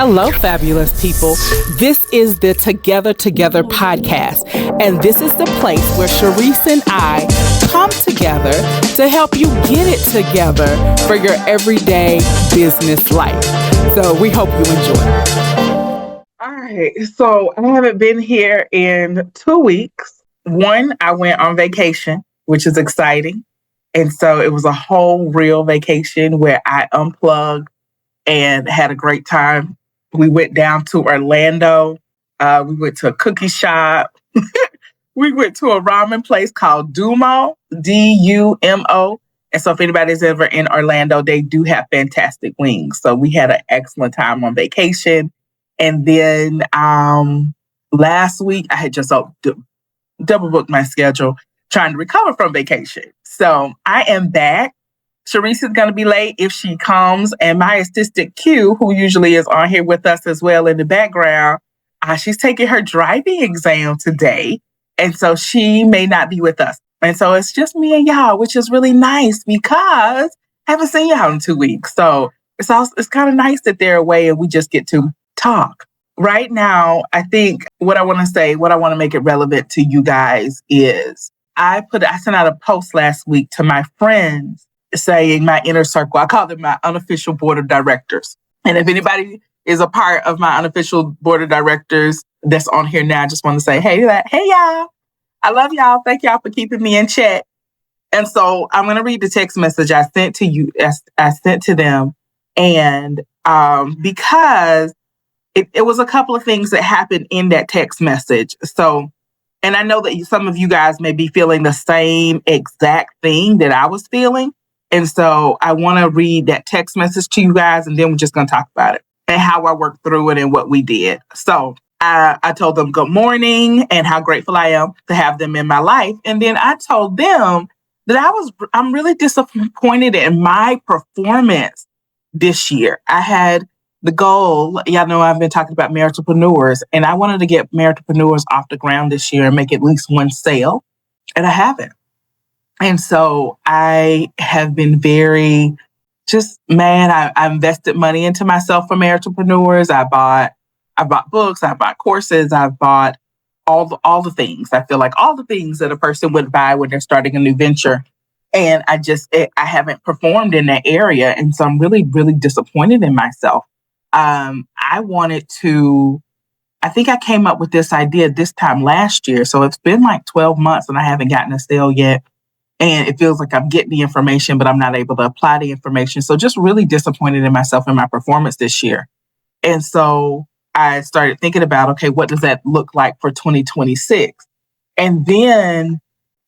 Hello, fabulous people. This is the Together podcast, and this is the place where Cherise and I come together to help you get it together for your everyday business life. So we hope you enjoy. All right, so I haven't been here in 2 weeks. One, I went on vacation, which is exciting. And so it was a whole real vacation where I unplugged and had a great time. We went down to Orlando. We went to a cookie shop. We went to a ramen place called Dumo, Dumo. And so if anybody's ever in Orlando, they do have fantastic wings. So we had an excellent time on vacation. And then last week, I had just double booked my schedule trying to recover from vacation. So I am back. Cherise is going to be late if she comes. And my assistant Q, who usually is on here with us as well in the background, she's taking her driving exam today. And so she may not be with us. And so it's just me and y'all, which is really nice because I haven't seen y'all in 2 weeks. So it's kind of nice that they're away and we just get to talk. Right now, I think what I want to make it relevant to you guys is I sent out a post last week to my friends saying my inner circle. I call them my unofficial board of directors. And if anybody is a part of my unofficial board of directors that's on here now, I just want to say, hey, y'all. I love y'all. Thank y'all for keeping me in check. And so I'm going to read the text message I sent to you. I sent to them. And because it was a couple of things that happened in that text message. So, and I know that some of you guys may be feeling the same exact thing that I was feeling. And so I want to read that text message to you guys, and then we're just going to talk about it and how I worked through it and what we did. So I told them good morning and how grateful I am to have them in my life. And then I told them that I'm really disappointed in my performance this year. I had the goal, y'all know I've been talking about maritalpreneurs, and I wanted to get maritalpreneurs off the ground this year and make at least one sale, and I haven't. And so I have been very I invested money into myself for maritalpreneurs. I bought books, I bought courses, I bought all the things. I feel like all the things that a person would buy when they're starting a new venture. And I haven't performed in that area. And so I'm really, really disappointed in myself. I think I came up with this idea this time last year. So it's been like 12 months and I haven't gotten a sale yet. And it feels like I'm getting the information, but I'm not able to apply the information. So just really disappointed in myself and my performance this year. And so I started thinking about, okay, what does that look like for 2026? And then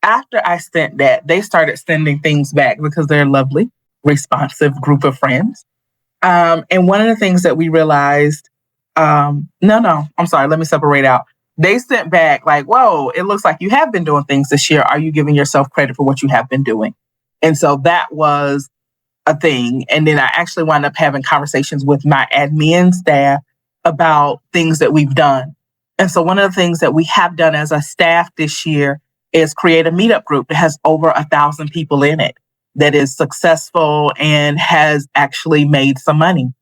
after I sent that, they started sending things back because they're a lovely, responsive group of friends. And one of the things that we realized, I'm sorry, let me separate out. They sent back like, whoa, it looks like you have been doing things this year. Are you giving yourself credit for what you have been doing? And so that was a thing. And then I actually wound up having conversations with my admin staff about things that we've done. And so one of the things that we have done as a staff this year is create a meetup group that has over 1,000 people in it that is successful and has actually made some money.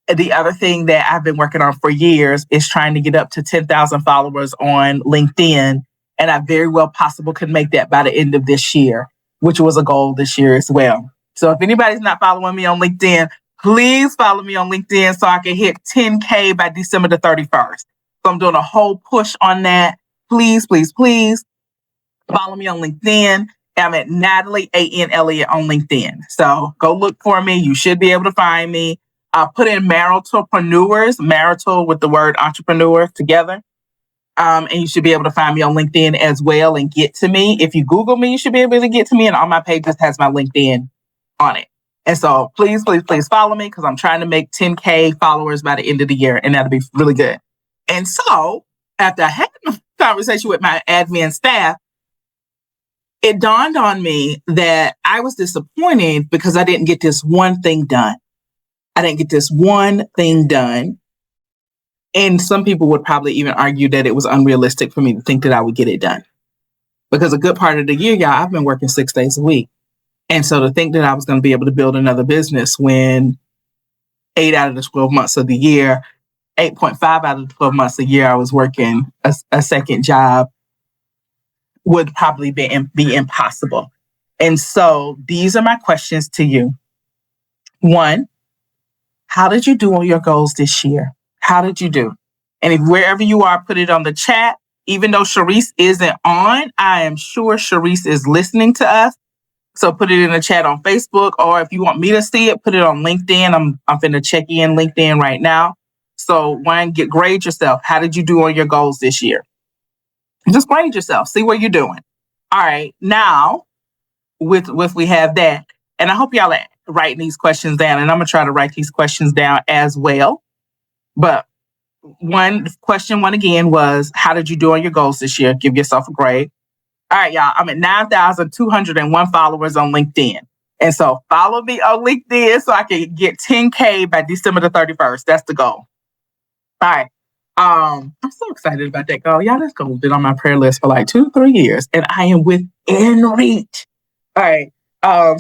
The other thing that I've been working on for years is trying to get up to 10,000 followers on LinkedIn. And I very well possible could make that by the end of this year, which was a goal this year as well. So if anybody's not following me on LinkedIn, please follow me on LinkedIn so I can hit 10K by December the 31st. So I'm doing a whole push on that. Please, please, please follow me on LinkedIn. I'm at Natalie A Elliott on LinkedIn. So go look for me. You should be able to find me. Put in maritalpreneurs, marital with the word entrepreneur together. And you should be able to find me on LinkedIn as well and get to me. If you Google me, you should be able to get to me. And all my pages has my LinkedIn on it. And so please, please, please follow me because I'm trying to make 10K followers by the end of the year. And that'll be really good. And so after I had a conversation with my admin staff, it dawned on me that I was disappointed because I didn't get this one thing done. And some people would probably even argue that it was unrealistic for me to think that I would get it done. Because a good part of the year, y'all, I've been working 6 days a week. And so to think that I was going to be able to build another business when 8 out of the 12 months of the year. 8.5 out of the 12 months a year I was working a second job would probably be impossible. And so these are my questions to you. 1, how did you do on your goals this year? How did you do? And if wherever you are, put it on the chat. Even though Cherise isn't on, I am sure Cherise is listening to us. So put it in the chat on Facebook, or if you want me to see it, put it on LinkedIn. I'm finna check in LinkedIn right now. So 1, grade yourself. How did you do on your goals this year? Just grade yourself. See what you're doing. All right. Now, with we have that, and I hope y'all are writing these questions down, and I'm gonna try to write these questions down as well. But question one again was, how did you do on your goals this year? Give yourself a grade. All right, y'all. I'm at 9,201 followers on LinkedIn. And so follow me on LinkedIn so I can get 10K by December the 31st. That's the goal. All right. I'm so excited about that goal. Y'all, this goal has been on my prayer list for like 2-3 years, and I am within reach. All right.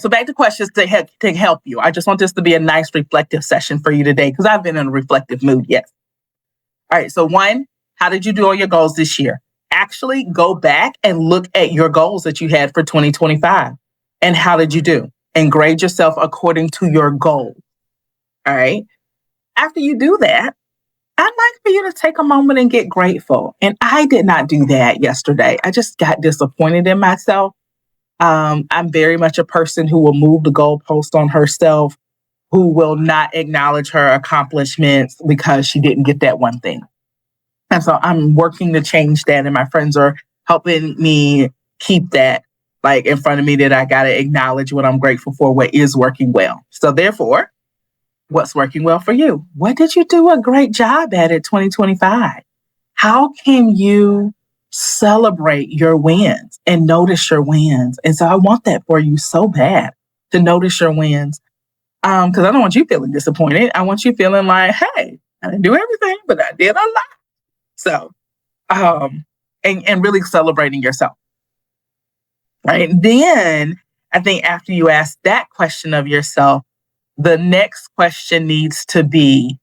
So back to questions to help you. I just want this to be a nice reflective session for you today because I've been in a reflective mood. Yes. All right. So 1, how did you do on your goals this year? Actually go back and look at your goals that you had for 2025 and how did you do? And grade yourself according to your goal. All right. After you do that, I'd like for you to take a moment and get grateful. And I did not do that yesterday. I just got disappointed in myself. I'm very much a person who will move the goalpost on herself, who will not acknowledge her accomplishments because she didn't get that one thing. And so I'm working to change that. And my friends are helping me keep that like in front of me, that I got to acknowledge what I'm grateful for, what is working well. So therefore, what's working well for you? What did you do a great job at 2025? How can you celebrate your wins and notice your wins? And so I want that for you so bad, to notice your wins. Because I don't want you feeling disappointed. I want you feeling like, hey, I didn't do everything, but I did a lot. So, and really celebrating yourself. Right. Then I think after you ask that question of yourself, the next question needs to be,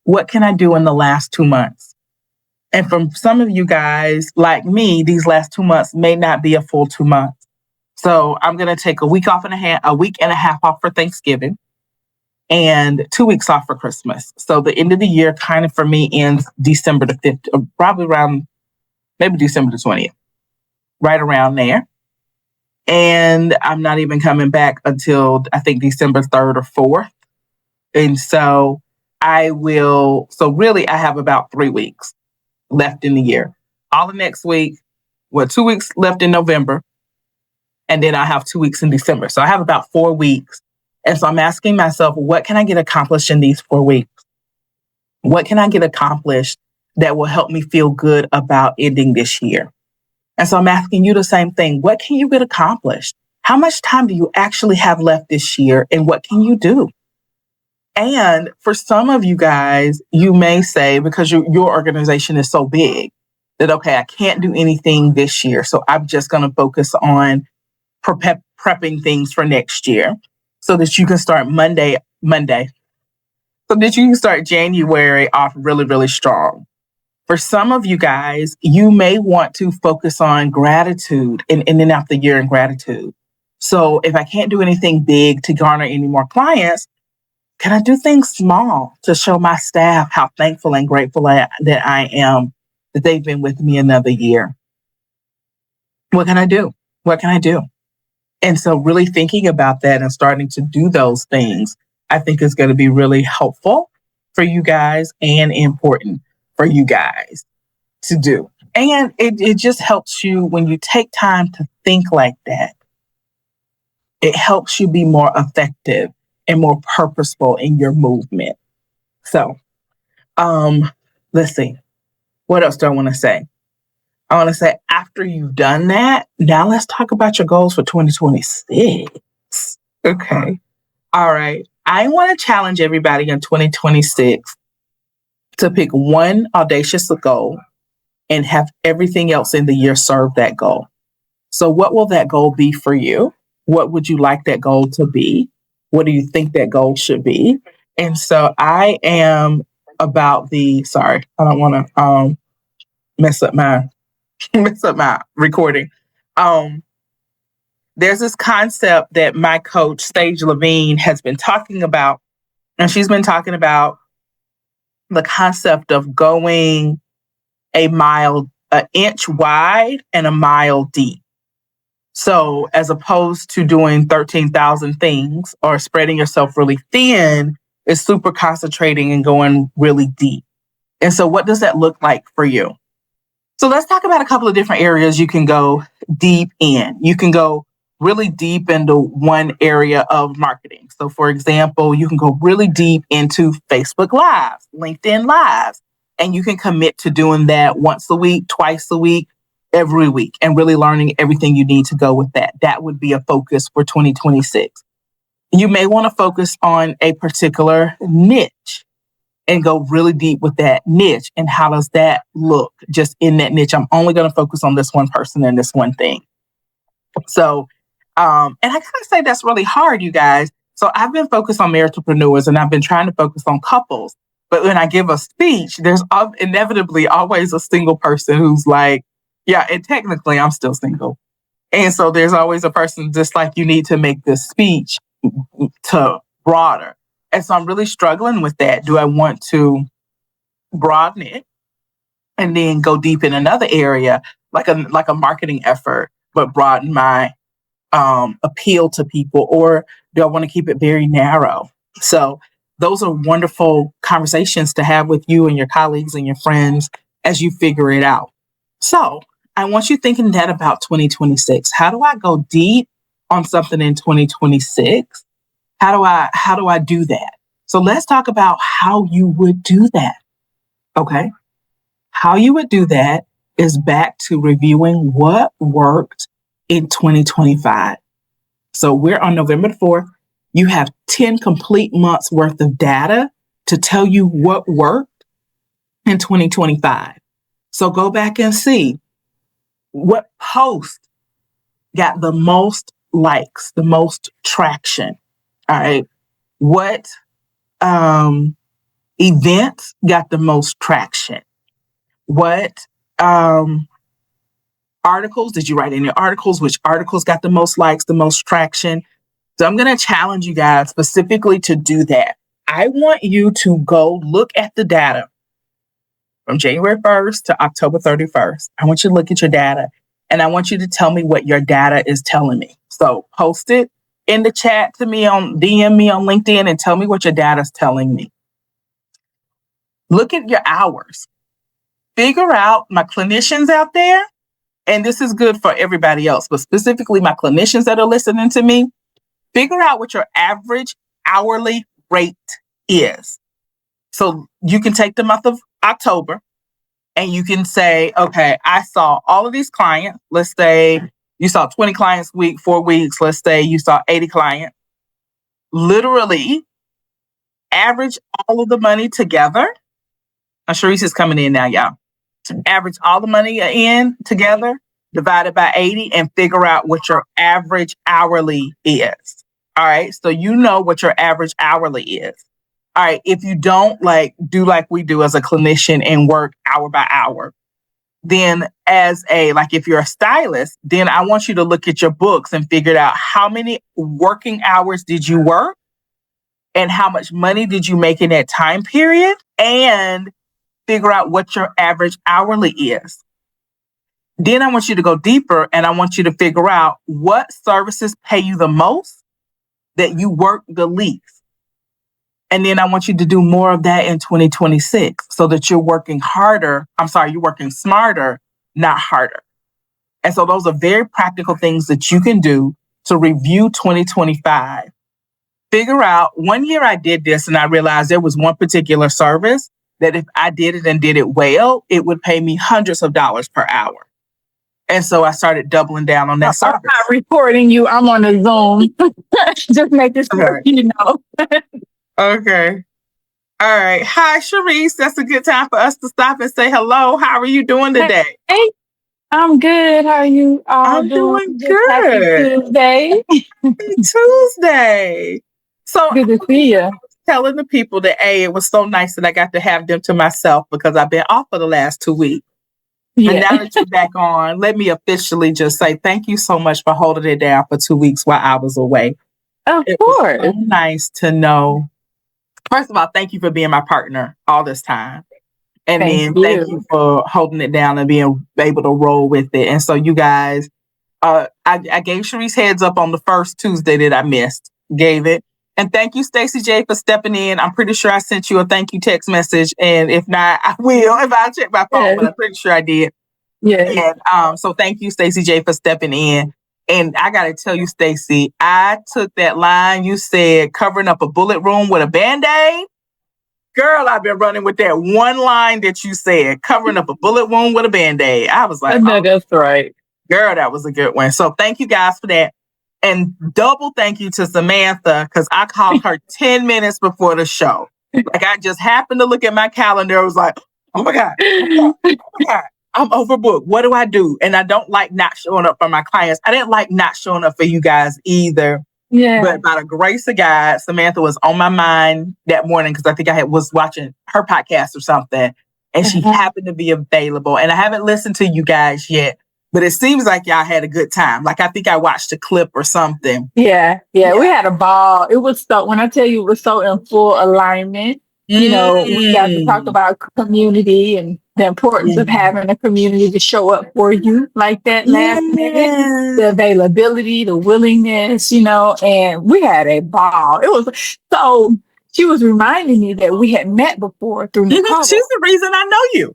what can I do in the last 2 months? And from some of you guys, like me, these last 2 months may not be a full 2 months. So I'm going to take a week and a half off for Thanksgiving and 2 weeks off for Christmas. So the end of the year kind of for me ends December the 5th, or probably around maybe December the 20th, right around there. And I'm not even coming back until I think December 3rd or 4th. And so really I have about 3 weeks left in the year. All the next week, 2 weeks left in November. And then I have 2 weeks in December. So I have about 4 weeks. And so I'm asking myself, what can I get accomplished in these 4 weeks? What can I get accomplished that will help me feel good about ending this year? And so I'm asking you the same thing. What can you get accomplished? How much time do you actually have left this year? And what can you do? And for some of you guys, you may say, because your organization is so big, that, okay, I can't do anything this year. So I'm just going to focus on prepping things for next year so that you can start Monday. So that you can start January off really, really strong. For some of you guys, you may want to focus on gratitude and ending out the year in gratitude. So if I can't do anything big to garner any more clients, can I do things small to show my staff how thankful and grateful that I am that they've been with me another year? What can I do? What can I do? And so really thinking about that and starting to do those things, I think is going to be really helpful for you guys and important for you guys to do. And it just helps you when you take time to think like that. It helps you be more effective and more purposeful in your movement. So, let's see. What else do I want to say? I want to say after you've done that, now let's talk about your goals for 2026. Okay. All right. I want to challenge everybody in 2026 to pick one audacious goal and have everything else in the year serve that goal. So what will that goal be for you? What would you like that goal to be? What do you think that goal should be? And so I am about sorry, I don't want to mess up my recording. There's this concept that my coach, Sage Levine, has been talking about, and she's been talking about the concept of going an inch wide and a mile deep. So as opposed to doing 13,000 things or spreading yourself really thin, it's super concentrating and going really deep. And so what does that look like for you? So let's talk about a couple of different areas you can go deep in. You can go really deep into one area of marketing. So for example, you can go really deep into Facebook Lives, LinkedIn Lives, and you can commit to doing that once a week, twice a week, every week, and really learning everything you need to go with that. That would be a focus for 2026. You may want to focus on a particular niche and go really deep with that niche. And how does that look just in that niche? I'm only going to focus on this one person and this one thing. So, and I gotta say that's really hard, you guys. So I've been focused on maritalpreneurs and I've been trying to focus on couples. But when I give a speech, there's inevitably always a single person who's like, yeah, and technically I'm still single. And so there's always a person just like, you need to make this speech to broader. And so I'm really struggling with that. Do I want to broaden it and then go deep in another area, like a marketing effort, but broaden my appeal to people, or do I want to keep it very narrow? So those are wonderful conversations to have with you and your colleagues and your friends as you figure it out. So I want you thinking that about 2026. How do I go deep on something in 2026? How do I do that? So let's talk about how you would do that. Okay. How you would do that is back to reviewing what worked in 2025. So we're on November 4th. You have 10 complete months worth of data to tell you what worked in 2025. So go back and see what post got the most likes, the most traction. All right. What events got the most traction? What articles did you write in your articles? Which articles got the most likes, the most traction? So I'm going to challenge you guys specifically to do that. I want you to go look at the data from January 1st to October 31st. I want you to look at your data and I want you to tell me what your data is telling me. So post it in the chat to me DM me on LinkedIn and tell me what your data is telling me. Look at your hours. Figure out my clinicians out there. And this is good for everybody else, but specifically my clinicians that are listening to me, figure out what your average hourly rate is. So you can take the month of October and you can say, okay, I saw all of these clients. Let's say you saw 20 clients a week, 4 weeks. Let's say you saw 80 clients. Literally average all of the money together. Now, Cherise is coming in now, y'all. Average all the money in together, divided by 80, and figure out what your average hourly is. All right. So you know what your average hourly is. All right. If you don't do like we do as a clinician and work hour by hour, then if you're a stylist, then I want you to look at your books and figure out how many working hours did you work and how much money did you make in that time period, and figure out what your average hourly is. Then I want you to go deeper and I want you to figure out what services pay you the most that you work the least. And then I want you to do more of that in 2026 so that you're working smarter, not harder. And so those are very practical things that you can do to review 2025. Figure out, one year I did this and I realized there was one particular service that if I did it and did it well, it would pay me hundreds of dollars per hour. And so I started doubling down on that service. I'm not recording you. I'm on a Zoom. Just making sure you know. Okay. All right. Hi, Cherise. That's a good time for us to stop and say hello. How are you doing today? Hey, I'm good. How are you all I'm doing good? Happy Tuesday. Tuesday. So Good to see you. telling the people that it was so nice that I got to have them to myself because I've been off for the last 2 weeks. Yeah. And now that you're back on, let me officially just say thank you so much for holding it down for 2 weeks while I was away. Of It course. was so nice to know. First of all, thank you for being my partner all this time. And then thank you for holding it down and being able to roll with it. And so you guys, I gave Cherise heads up on the first Tuesday that I missed. Gave it. And thank you, Stacey J, for stepping in. I'm pretty sure I sent you a thank you text message. And if not, I will if I check my phone, but I'm pretty sure I did. Yeah. And so thank you, Stacey J, for stepping in. And I got to tell you, Stacey, I took that line you said, covering up a bullet wound with a Band-Aid. Girl, I've been running with that one line that you said, covering up a bullet wound with a Band-Aid. I was like, no, that's right. Girl, that was a good one. So thank you guys for that. And double thank you to Samantha, because I called her 10 minutes before the show. Like I just happened to look at my calendar. I was like, oh my God, I'm overbooked. What do I do? And I don't like not showing up for my clients. I didn't like not showing up for you guys either. Yeah. But by the grace of God, Samantha was on my mind that morning because I think I was watching her podcast or something. And she happened to be available. And I haven't listened to you guys yet. But it seems like y'all had a good time. Like I think I watched a clip or something. Yeah. We had a ball. It was so, when I tell you, it was so in full alignment. You know, we got to talk about community and the importance of having a community to show up for you like that last minute. The availability, the willingness, you know, and we had a ball. It was so, she was reminding me that we had met before through Nicole. She's the reason I know you.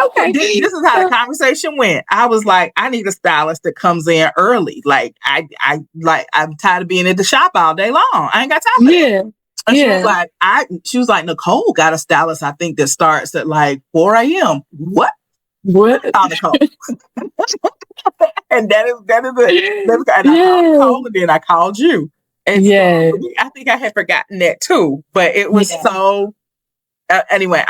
Okay. This is how the conversation went. I was like, I need a stylist that comes in early. Like I'm tired of being at the shop all day long. I ain't got time for that. And she was like, Nicole got a stylist, I think, that starts at like 4 a.m. What? Oh, Nicole. And that is it. And I called Nicole and then I called you. And so I think I had forgotten that too. But it was so anyway,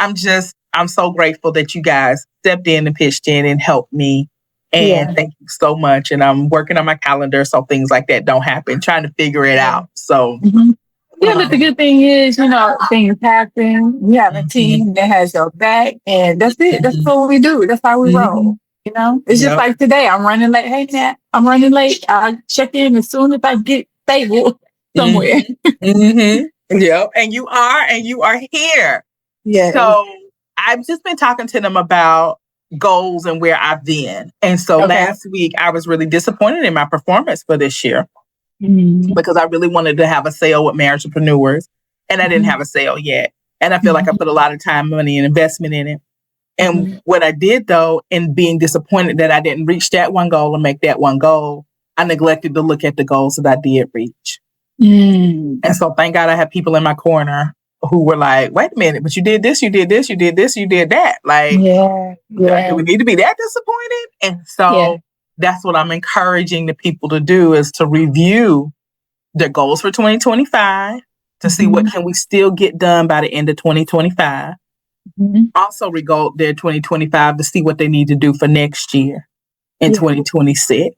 I'm so grateful that you guys stepped in and pitched in and helped me. And thank you so much. And I'm working on my calendar so things like that don't happen, trying to figure it out. So yeah, but the good thing is, you know, things happen. We have a team that has your back, and that's it. That's what we do. That's how we roll. You know, it's just like today. I'm running late. Hey, Nat, I'm running late. I'll check in as soon as I get stable somewhere. Yep. And you are here. Yeah. So I've just been talking to them about goals and where I've been. And so last week I was really disappointed in my performance for this year. Because I really wanted to have a sale with Marriagepreneurs and I didn't have a sale yet. And I feel like I put a lot of time, money, and investment in it. And what I did though, in being disappointed that I didn't reach that one goal and make that one goal, I neglected to look at the goals that I did reach. And so thank God I have people in my corner who were like, wait a minute, but you did this, you did this, you did this, you did that. Like, do we need to be that disappointed? And so that's what I'm encouraging the people to do, is to review their goals for 2025 to see what can we still get done by the end of 2025. Also regard their 2025 to see what they need to do for next year in 2026.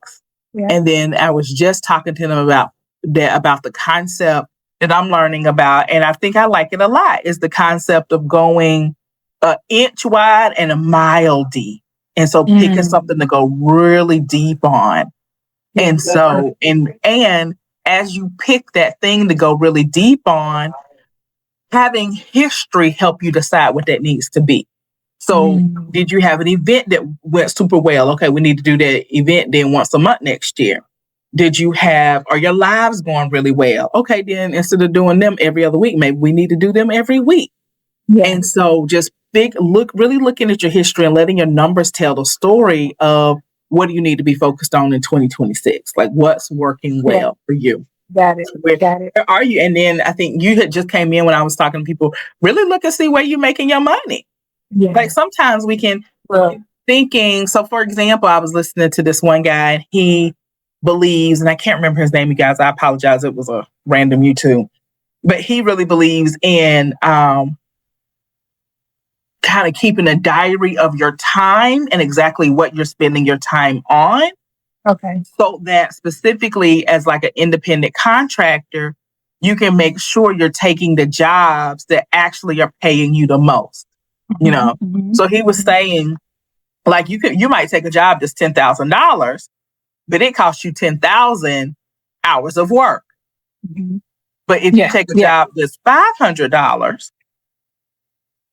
And then I was just talking to them about the concept that I'm learning about, and I think I like it a lot, is the concept of going an inch wide and a mile deep. And so picking something to go really deep on. And so, and as you pick that thing to go really deep on, having history help you decide what that needs to be. So did you have an event that went super well? Okay, we need to do that event then once a month next year. Are your lives going really well? Okay, then instead of doing them every other week, maybe we need to do them every week. And so just really looking at your history and letting your numbers tell the story of what do you need to be focused on in 2026? Like what's working well for you? Got it. Where are you? And then I think you had just came in when I was talking to people, really look and see where you're making your money. Like sometimes we can thinking. So for example, I was listening to this one guy and he believes, and I can't remember his name, you guys, I apologize. It was a random YouTube, but he really believes in, kind of keeping a diary of your time and exactly what you're spending your time on. Okay. So that specifically as like an independent contractor, you can make sure you're taking the jobs that actually are paying you the most, you know? Mm-hmm. So he was saying, like, you might take a job that's $10,000, but it costs you 10,000 hours of work. Mm-hmm. But if you take a job that's $500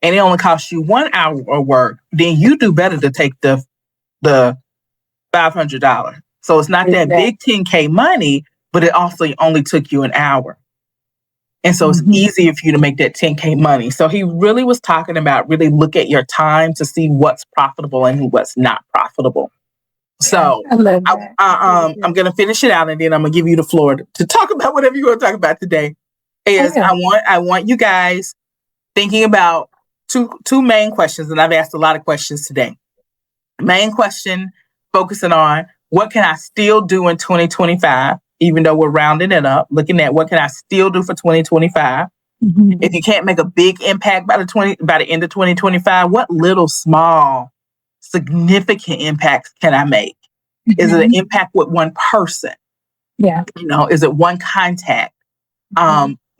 and it only costs you 1 hour of work, then you do better to take the $500. So it's not that big 10K money, but it also only took you an hour. And so it's easier for you to make that 10K money. So he really was talking about really look at your time to see what's profitable and what's not profitable. So I love that. I'm going to finish it out and then I'm going to give you the floor to talk about whatever you want to talk about today. I want you guys thinking about two main questions, and I've asked a lot of questions today. Main question focusing on what can I still do in 2025, even though we're rounding it up, looking at what can I still do for 2025. Mm-hmm. If you can't make a big impact by the end of 2025, what little small significant impacts can I make? Mm-hmm. Is it an impact with one person? Yeah. Is it one contact?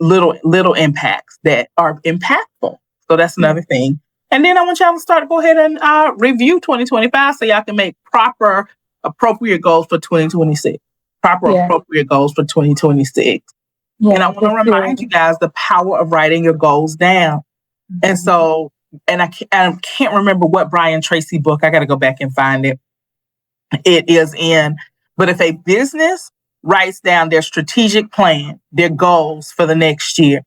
Little impacts that are impactful. So that's another thing. And then I want y'all to go ahead and review 2025 so y'all can make proper, appropriate goals for 2026. Appropriate goals for 2026. Yeah, and I want to remind you guys the power of writing your goals down. Mm-hmm. And so, and I can't remember what Brian Tracy book, I got to go back and find it. It is in, but if a business writes down their strategic plan, their goals for the next year,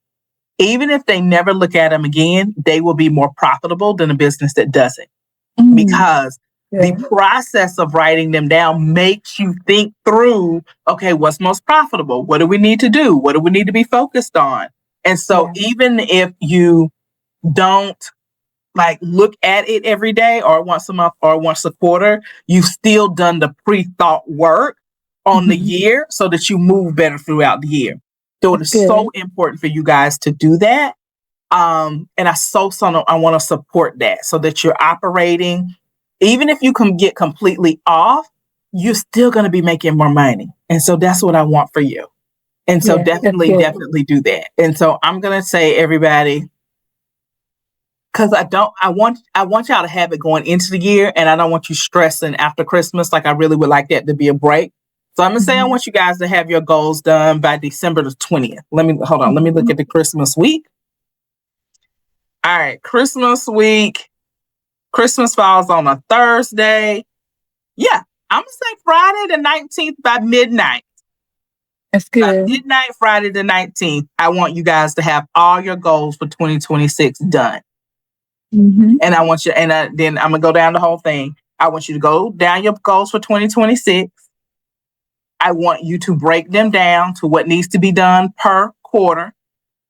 even if they never look at them again, they will be more profitable than a business that doesn't. Mm-hmm. Because the process of writing them down makes you think through, okay, what's most profitable? What do we need to do? What do we need to be focused on? And so even if you don't look at it every day or once a month or once a quarter, you've still done the pre-thought work on the year so that you move better throughout the year. So it is so important for you guys to do that. And I want to support that so that you're operating. Even if you can get completely off, you're still going to be making more money. And so that's what I want for you. And so definitely do that. And so I'm going to say, everybody, because I want y'all to have it going into the year, and I don't want you stressing after Christmas. I really would like that to be a break. So I'm going to say I want you guys to have your goals done by December the 20th. Let me look at the Christmas week. All right, Christmas week. Christmas falls on a Thursday. Yeah, I'm going to say Friday the 19th by midnight. That's good. By midnight, Friday the 19th, I want you guys to have all your goals for 2026 done. Mm-hmm. And I want you, then I'm going to go down the whole thing. I want you to go down your goals for 2026. I want you to break them down to what needs to be done per quarter.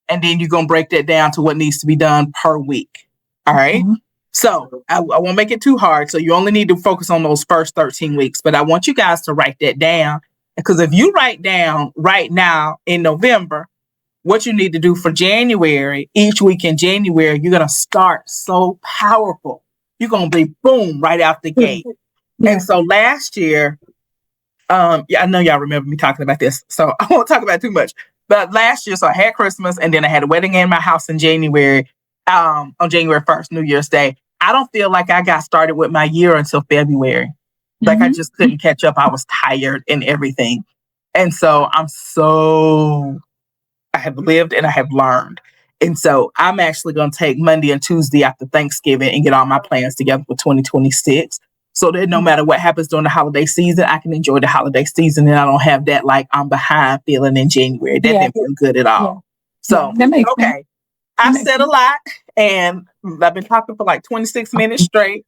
And then you're going to break that down to what needs to be done per week. All right. Mm-hmm. So I won't make it too hard. So you only need to focus on those first 13 weeks. But I want you guys to write that down. Because if you write down right now in November what you need to do for January, each week in January, you're going to start so powerful. You're going to be boom right out the gate. Yeah. And so last year, I know y'all remember me talking about this, so I won't talk about it too much. But last year, so I had Christmas and then I had a wedding in my house in January, on January 1st, New Year's Day. I don't feel like I got started with my year until February. Mm-hmm. I just couldn't catch up. I was tired and everything. And so I have lived and I have learned. And so I'm actually going to take Monday and Tuesday after Thanksgiving and get all my plans together for 2026. So that no matter what happens during the holiday season, I can enjoy the holiday season and I don't have that I'm behind feeling in January. That didn't feel good at all. Yeah. So, okay. I've said a lot and I've been talking for 26 minutes straight.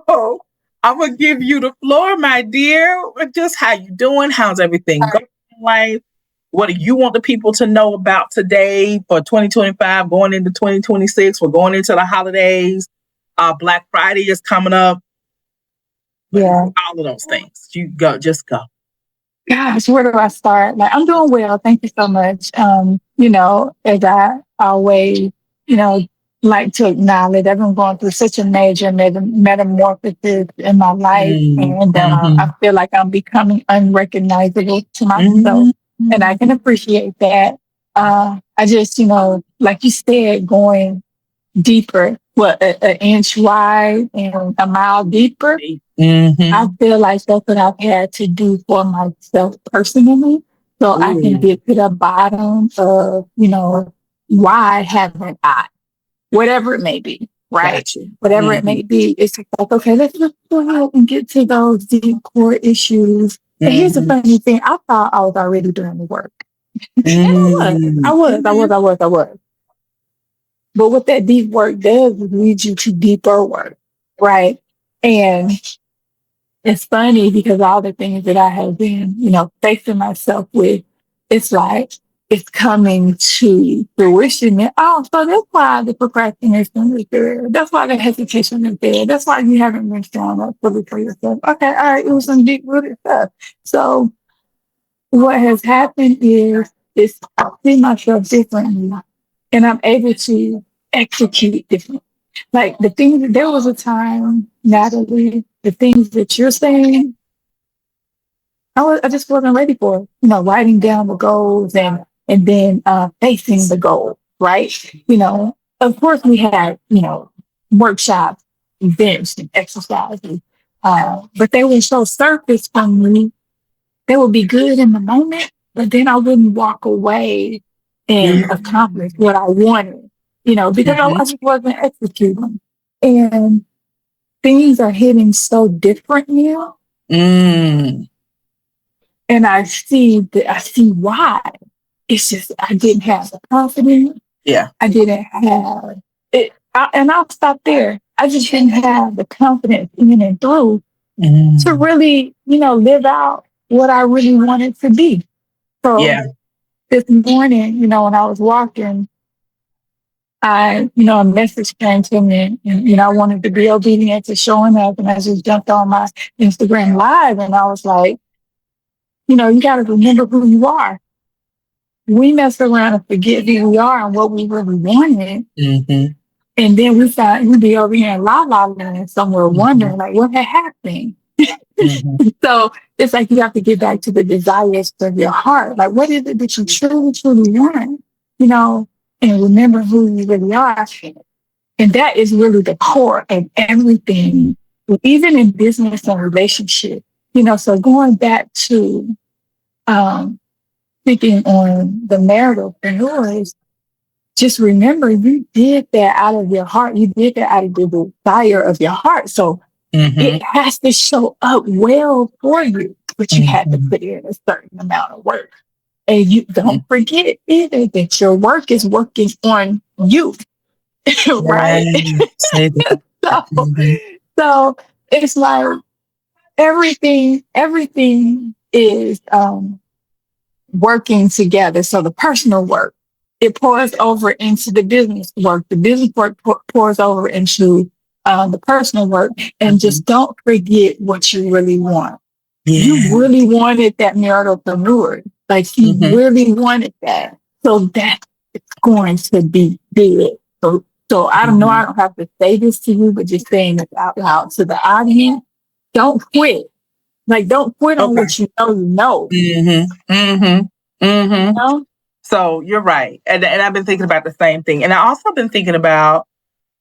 So I'm going to give you the floor, my dear. Just how you doing? How's everything going in life? What do you want the people to know about today for 2025, going into 2026? We're going into the holidays. Black Friday is coming up. Yeah. All of those things. Just go. Gosh, where do I start? I'm doing well. Thank you so much. As I always, like to acknowledge I've been going through such a major metamorphosis in my life, and I feel like I'm becoming unrecognizable to myself, and I can appreciate that. I just, like you said, going deeper, an inch wide and a mile deeper. I feel like that's what I've had to do for myself personally, so I can get to the bottom of, why haven't I? Whatever it may be, right? Gotcha. Whatever it may be, it's like, okay, let's go ahead and get to those deep core issues. And here's the funny thing: I thought I was already doing the work, and I was. But what that deep work does is lead you to deeper work, right? And it's funny because all the things that I have been, facing myself with, it's like it's coming to fruition. And, so that's why the procrastination is there. That's why the hesitation is there. That's why you haven't been showing up fully for yourself. Okay, all right, it was some deep rooted stuff. So what has happened is I see myself differently, and I'm able to execute differently. Like there was a time, Natalie, the things that you're saying, I just wasn't ready for, writing down the goals and then facing the goal, right? Of course we had, workshops, events and exercises, but they were so surface for me. They would be good in the moment, but then I wouldn't walk away and accomplish what I wanted, because I just wasn't executing. And things are hitting so different now. And I see why. It's just I didn't have the confidence. Yeah. I didn't have it. And I'll stop there. I just didn't have the confidence in and through to really, live out what I really wanted to be. So this morning, when I was walking, a message came to me, and, I wanted to be obedient to showing up, and I just jumped on my Instagram live, and I was like, you got to remember who you are. We mess around and forget who we are and what we really wanted. And then we'd be over here in La La Land somewhere wondering, like, what had happened? So it's like you have to get back to the desires of your heart. Like, what is it that you truly, truly want? And remember who you really are. And that is really the core of everything, even in business and relationship. So going back to speaking on the marital preneurs, just remember you did that out of your heart. You did that out of the desire of your heart. So it has to show up well for you, but you had to put in a certain amount of work. And you don't forget either that your work is working on you, right? So it's like everything is working together. So the personal work, it pours over into the business work. The business work pours over into the personal work. And just don't forget what you really want. You really wanted that maritalpreneur. Like you really wanted that. So that's going to be good. So I don't know, I don't have to say this to you, but just saying this out loud to the audience. Don't quit. Like, don't quit on what you know. So you're right. And I've been thinking about the same thing. And I also been thinking about,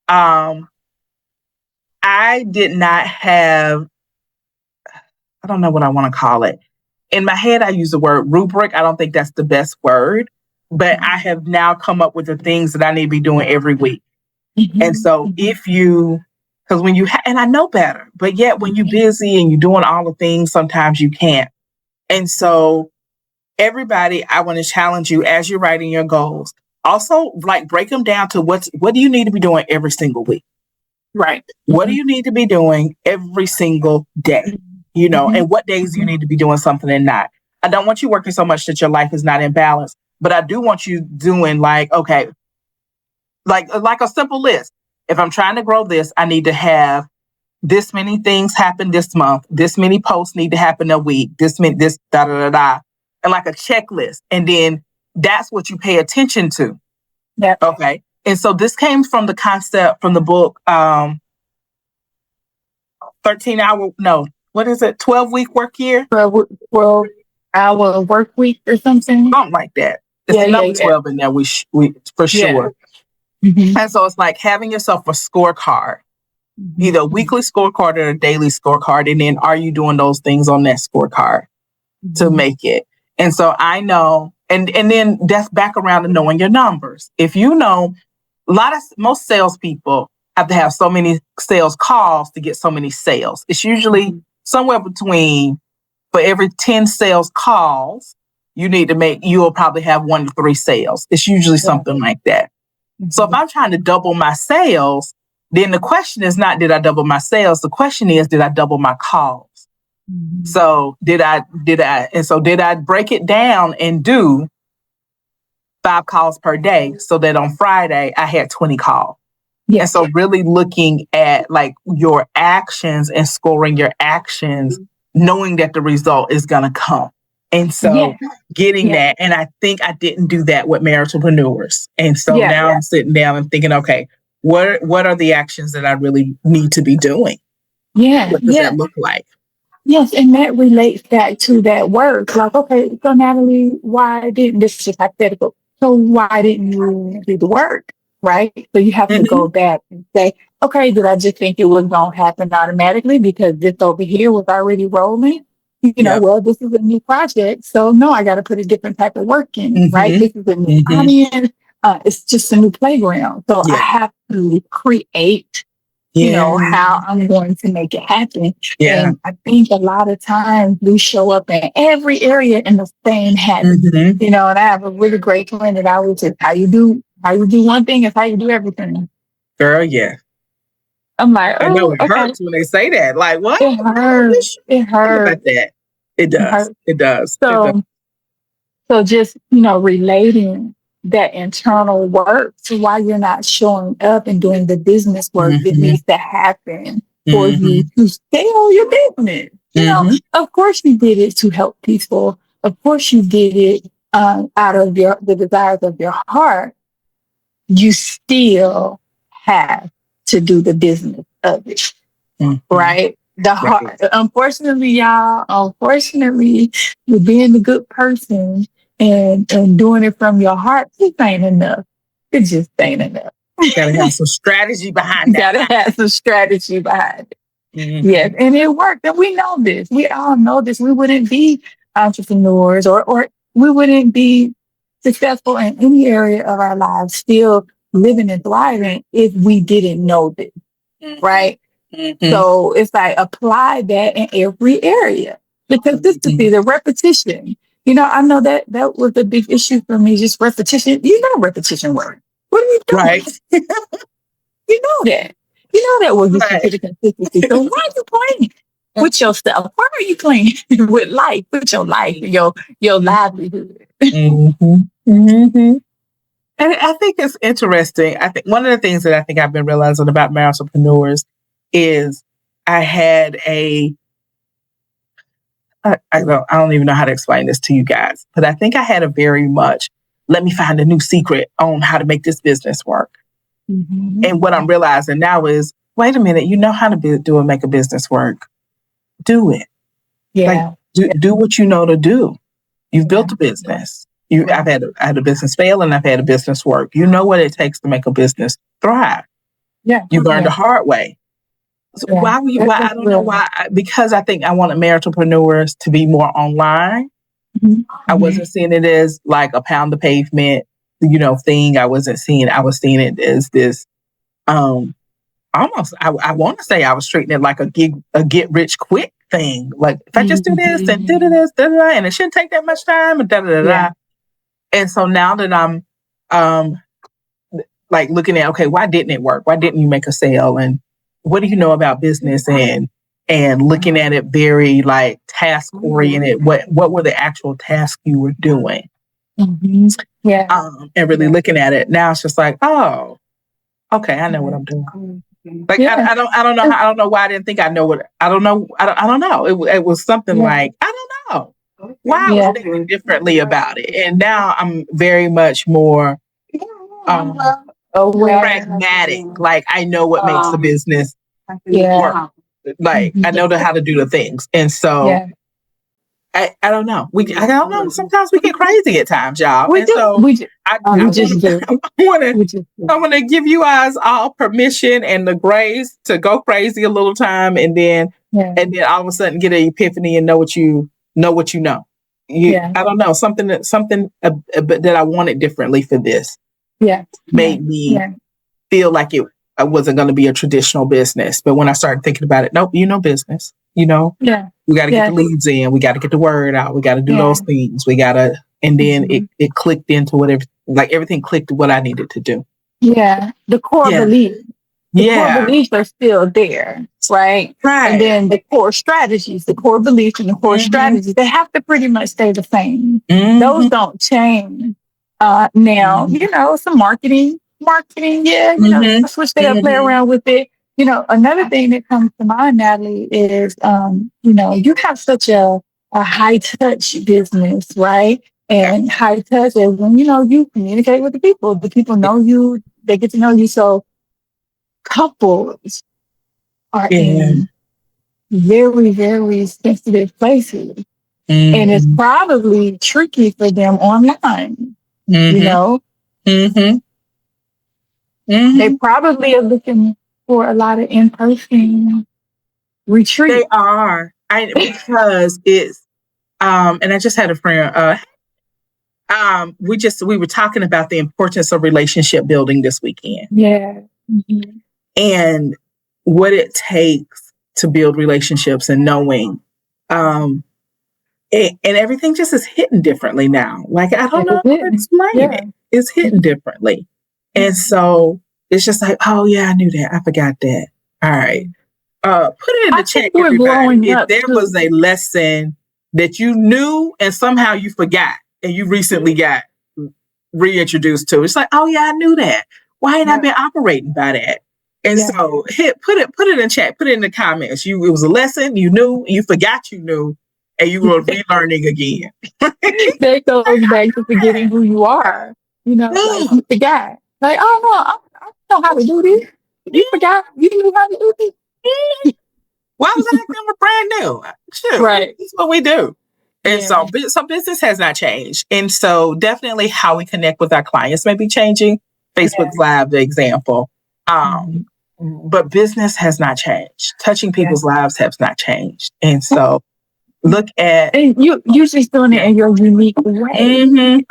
I did not have, I don't know what I want to call it. In my head, I use the word rubric. I don't think that's the best word, but I have now come up with the things that I need to be doing every week. And so if you, because when you, and I know better, but yet when you're busy and you're doing all the things, sometimes you can't. And so everybody, I want to challenge you as you're writing your goals. Also, like break them down to what do you need to be doing every single week? Right. What do you need to be doing every single day? And what days do you need to be doing something and not? I don't want you working so much that your life is not in balance, but I do want you doing like a simple list. If I'm trying to grow this, I need to have this many things happen this month. This many posts need to happen a week. This da da da da, and like a checklist. And then that's what you pay attention to. Yeah. Okay. And so this came from the concept from the book, 12-week work year? 12-hour work week or something. Something like that. It's the number 12 in there, we for sure. Mm-hmm. And so it's like having yourself a scorecard, either a weekly scorecard or a daily scorecard. And then are you doing those things on that scorecard to make it? And so I know, and then that's back around to knowing your numbers. If you know, most salespeople have to have so many sales calls to get so many sales. It's usually somewhere between, for every 10 sales calls, you'll probably have 1 to 3 sales. It's usually something like that. So if I'm trying to double my sales, then the question is not, did I double my sales? The question is, did I double my calls? So did I break it down and do 5 calls per day so that on Friday I had 20 calls? And so really looking at like your actions and scoring your actions, knowing that the result is going to come. And so getting that, and I think I didn't do that with Maritalpreneurs. And so now I'm sitting down and thinking, okay, what are the actions that I really need to be doing? What does that look like? Yes, and that relates back to that work. Like, okay, so Natalie, this is just hypothetical. So why didn't you do the work? Right? So you have to go back and say, okay, did I just think it was going to happen automatically because this over here was already rolling? Well, this is a new project. So no, I got to put a different type of work in, right? This is a new audience. It's just a new playground. So I have to create, how I'm going to make it happen. And I think a lot of times we show up in every area in the same habit, and I have a really great friend that I would say, how you do one thing is how you do everything. Girl, yeah. I'm like, I know it hurts when they say that. Like, what? It hurts. It hurts. About that. It does. It does. So just, relating that internal work to why you're not showing up and doing the business work that needs to happen for you to scale your business. Of course you did it to help people. Of course you did it out of the desires of your heart. You still have to do the business of it, right? The heart. Unfortunately, you're being the good person and doing it from your heart, it ain't enough. It just ain't enough. You gotta have some strategy behind that. You gotta have some strategy behind it. Yes, and it worked. And we know this. We all know this. We wouldn't be entrepreneurs or we wouldn't be successful in any area of our lives, still living and thriving if we didn't know this, right? So it's like apply that in every area. The consistency, the repetition. I know that was a big issue for me, just repetition. Repetition works. What are you doing? Right. You know that. Was the consistency. So why are you playing with yourself? Why are you playing with life, with your life, your livelihood? And I think it's interesting. I think one of the things that I think I've been realizing about Maritalpreneurs is I had I don't even know how to explain this to you guys, but I think I had a very much, let me find a new secret on how to make this business work. And what I'm realizing now is, wait a minute, you know how to make a business work. Do it. Yeah. Like, do what you know to do. You've built a business. I had a business fail and I've had a business work. You know what it takes to make a business thrive. Yeah. You learned the hard way. So why I don't know why, because I think I wanted Maritalpreneurs to be more online. I wasn't seeing it as like a pound the pavement, thing. I was seeing it as this, almost, I want to say I was treating it like a get rich quick thing. Like if I just do this and do this, and it shouldn't take that much time and And so now that I'm, like looking at, okay, why didn't it work? Why didn't you make a sale? And what do you know about business? And looking at it very like task oriented. What were the actual tasks you were doing? Yeah. And really looking at it now, it's just like, oh, okay, I know what I'm doing. Like I don't know why I didn't think I know what I don't know. I don't know. It was something like I don't know why I was thinking differently about it, and now I'm very much more pragmatic. Like I know what makes the business work. Like I know how to do the things. And so I don't know. I don't know. Sometimes we get crazy at times, y'all. I want to give you guys all permission and the grace to go crazy a little time, and then all of a sudden get an epiphany and know what you know. I don't know, something that I wanted differently for this. Made me feel like it wasn't going to be a traditional business. But when I started thinking about it, nope, business. We got to get the leads in. We got to get the word out. We got to do those things. We got to, and then it clicked into whatever, like everything clicked what I needed to do. Yeah. The core beliefs. Core beliefs are still there, right? Right. And then the core strategies, the core beliefs and the core strategies, they have to pretty much stay the same. Those don't change. Now, some marketing, switch it up, play around with it. Another thing that comes to mind, Natalie, is, you have such a high touch business, right? And high touch is when, you communicate with the people know you, they get to know you. So couples are in very, very sensitive places. And it's probably tricky for them online, They probably are looking for a lot of in-person retreats. They are. Because it's, and I just had a friend, we were talking about the importance of relationship building this weekend. Yeah. And what it takes to build relationships, and knowing, and everything just is hitting differently now. Like, I don't know how to explain it. It's hitting differently. And so it's just like, oh yeah, I knew that. I forgot that. All right. Put it in the chat, everybody. If there was a lesson that you knew and somehow you forgot and you recently got reintroduced to, it's like, oh yeah, I knew that. Why ain't I been operating by that? And so put it in chat, put it in the comments. It was a lesson you knew, you forgot you knew, and you were relearning again. That goes back to forgetting who you are. Like you forgot. Like, oh no, I know how to do this. You forgot you knew how to do this. Why was I acting brand new? Sure, right. That's what we do. And so business has not changed. And so definitely how we connect with our clients may be changing. Facebook Live, the example. But business has not changed. Touching people's lives has not changed. And so look at... And you're just doing it in your unique way.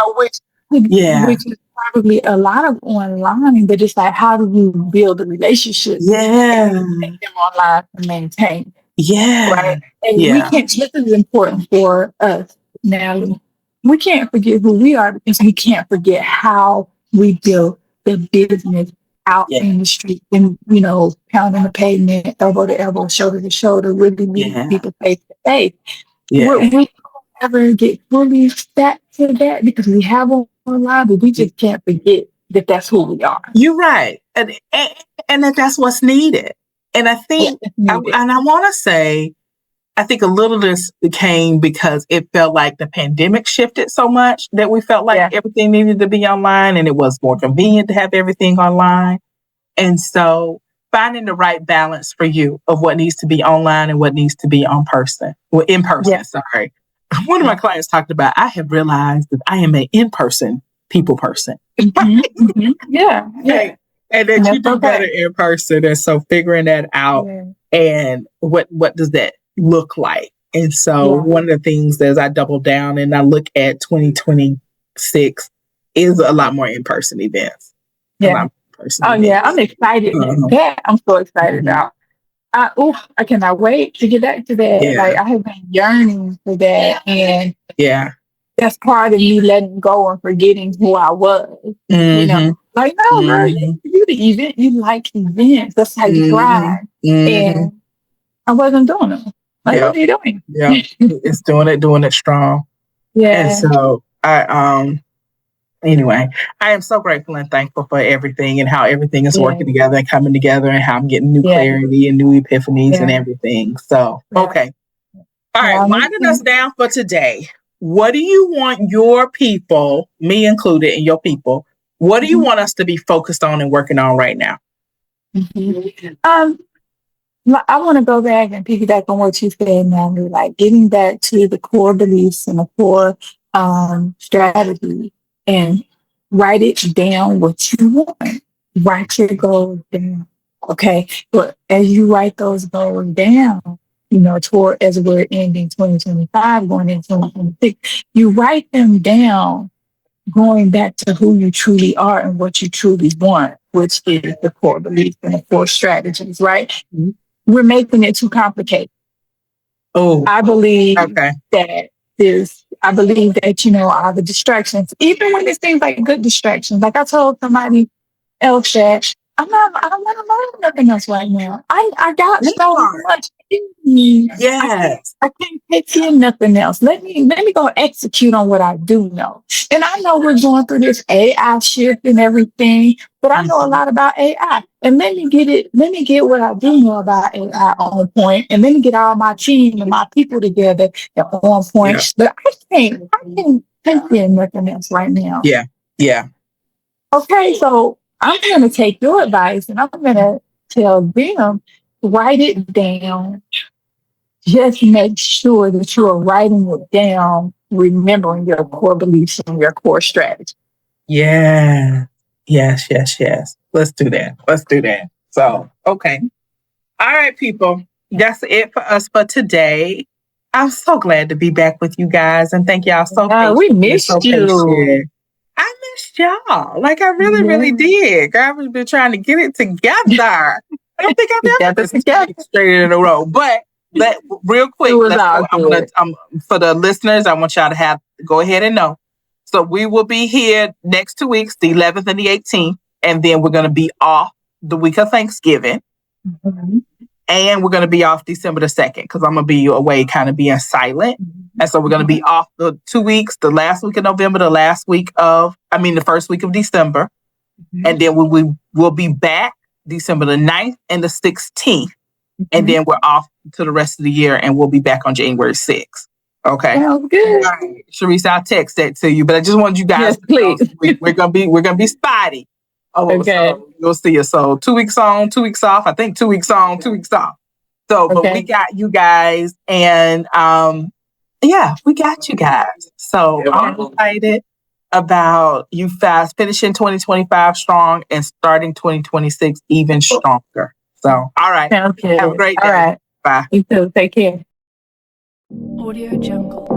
Which is probably a lot of online, but it's like, how do you build a relationship? And make them online and maintain. Right? And we can't, this is important for us now. We can't forget who we are, because we can't forget how we built the business out in the street, and pounding the pavement, elbow to elbow, shoulder to shoulder, really meeting people face to face. We don't ever get fully back to that, because we have online, but we just can't forget that that's who we are. You're right, and that's what's needed. And I think, I want to say, I think a little of this came because it felt like the pandemic shifted so much that we felt like everything needed to be online, and it was more convenient to have everything online. And so finding the right balance for you of what needs to be online and what needs to be in person. Sorry. One of my clients talked about, I have realized that I am an in-person people person. And that you do better in person. And so figuring that out and what does that look like? And so one of the things as I double down and I look at 2026 is a lot more in-person events. I'm excited. I'm so excited about. I cannot wait to get back to that. Like, I have been yearning for that. And that's part of me letting go and forgetting who I was. Like, no, girl, you the event. You like events. That's how you thrive. And I wasn't doing them. Like, what are you doing? It's doing it strong. And so anyway, I am so grateful and thankful for everything and how everything is working together and coming together, and how I'm getting new clarity and new epiphanies and everything. So, okay. All right. Winding us down for today. What do you want your people, me included, and your people, What do you want us to be focused on and working on right now? I want to go back and piggyback on what you said, Natalie, like getting back to the core beliefs and the core strategy and write it down what you want. Write your goals down. Okay. But as you write those goals down, toward as we're ending 2025, going into 2026, you write them down going back to who you truly are and what you truly want, which is the core beliefs and the core strategies, right? Mm-hmm. We're making it too complicated. Oh, I believe that all the distractions, even when it seems like good distractions, like I told somebody else that I don't want to learn nothing else right now. I got so much in me. Yes. I can't take in nothing else. Let me go execute on what I do know. And I know we're going through this AI shift and everything, but I know a lot about AI. And let me get what I do know about AI on point, and let me get all my team and my people together and on point. Yeah. But I can't take in nothing else right now. Yeah. Yeah. Okay, so I'm going to take your advice and I'm going to tell them, write it down. Just make sure that you are writing it down, remembering your core beliefs and your core strategy. Yeah. Yes. Let's do that. So, okay. All right, people. That's it for us for today. I'm so glad to be back with you guys, and thank y'all so much. We missed you. I missed y'all. Like, I really did. Girl, I've been trying to get it together. I don't think I've ever been straight in a row. But real quick, for the listeners, I want y'all to go ahead and know. So we will be here next 2 weeks, the 11th and the 18th, and then we're going to be off the week of Thanksgiving. Mm-hmm. And we're going to be off December the 2nd because I'm going to be away kind of being silent. Mm-hmm. And so we're going to be off the 2 weeks, the last week of November, the first week of December. Mm-hmm. And then we will be back December the 9th and the 16th. Mm-hmm. And then we're off to the rest of the year and we'll be back on January 6th. Okay. Sounds good. All right. Sharice, I'll text that to you, but I just wanted you guys to know we're gonna be spotty. Oh, okay. So you'll see us. So 2 weeks on, 2 weeks off. I think 2 weeks on, 2 weeks off. So, but we got you guys, and we got you guys. So I'm excited about you guys finishing 2025 strong and starting 2026 even stronger. So, all right. Okay. Have a great day. All right. Bye. You too. Take care. Audio Jungle.